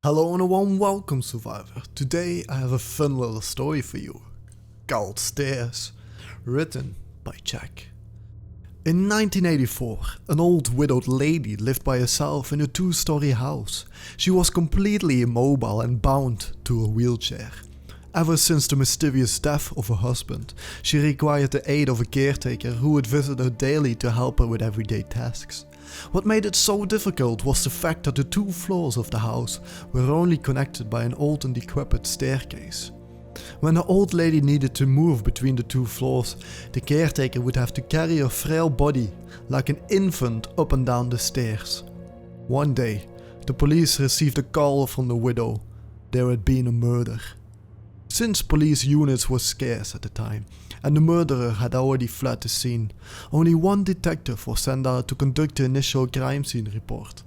Hello and a warm welcome, survivor. Today I have a fun little story for you, called Stairs, written by Jack. In 1984, an old widowed lady lived by herself in a two-story house. She was completely immobile and bound to a wheelchair. Ever since the mysterious death of her husband, she required the aid of a caretaker who would visit her daily to help her with everyday tasks. What made it so difficult was the fact that the two floors of the house were only connected by an old and decrepit staircase. When the old lady needed to move between the two floors, the caretaker would have to carry her frail body like an infant up and down the stairs. One day, the police received a call from the widow. There had been a murder. Since police units were scarce at the time, and the murderer had already fled the scene, only one detective was sent out to conduct the initial crime scene report.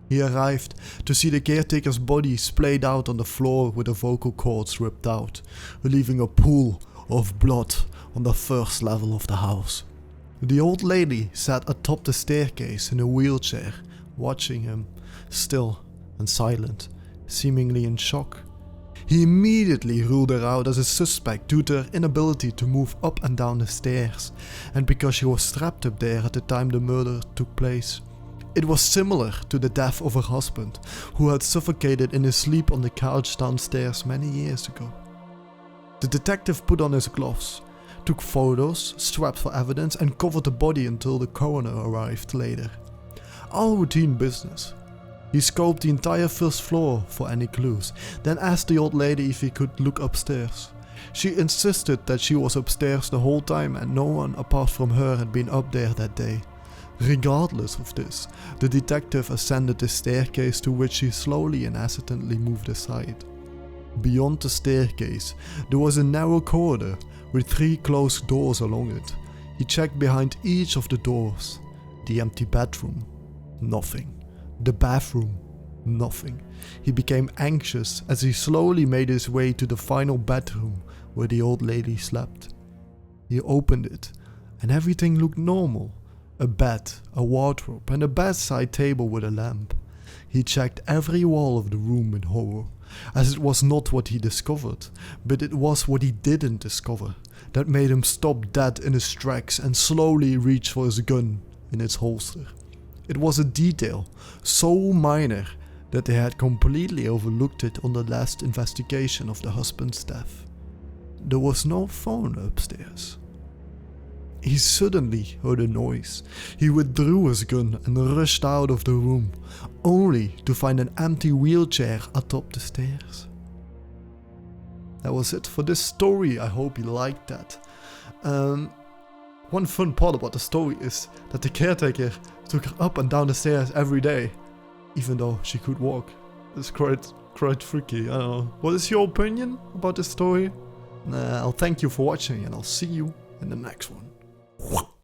He arrived to see the caretaker's body splayed out on the floor with the vocal cords ripped out, leaving a pool of blood on the first level of the house. The old lady sat atop the staircase in a wheelchair, watching him, still and silent, seemingly in shock. He immediately ruled her out as a suspect due to her inability to move up and down the stairs, and because she was strapped up there at the time the murder took place. It was similar to the death of her husband, who had suffocated in his sleep on the couch downstairs many years ago. The detective put on his gloves, took photos, strapped for evidence, and covered the body until the coroner arrived later. All routine business. He scoped the entire first floor for any clues, then asked the old lady if he could look upstairs. She insisted that she was upstairs the whole time and no one apart from her had been up there that day. Regardless of this, the detective ascended the staircase, to which he slowly and hesitantly moved aside. Beyond the staircase, there was a narrow corridor with 3 closed doors along it. He checked behind each of the doors. The empty bedroom, nothing. The bathroom, nothing. He became anxious as he slowly made his way to the final bedroom where the old lady slept. He opened it and everything looked normal. A bed, a wardrobe, and a bedside table with a lamp. He checked every wall of the room in horror, as it was not what he discovered, but it was what he didn't discover that made him stop dead in his tracks and slowly reach for his gun in its holster. It was a detail so minor that they had completely overlooked it on the last investigation of the husband's death. There was no phone upstairs. He suddenly heard a noise. He withdrew his gun and rushed out of the room, only to find an empty wheelchair atop the stairs. That was it for this story. I hope you liked that. One fun part about the story is that the caretaker took her up and down the stairs every day, even though she could walk. It's quite freaky, I don't know. What is your opinion about this story? I'll thank you for watching and I'll see you in the next one.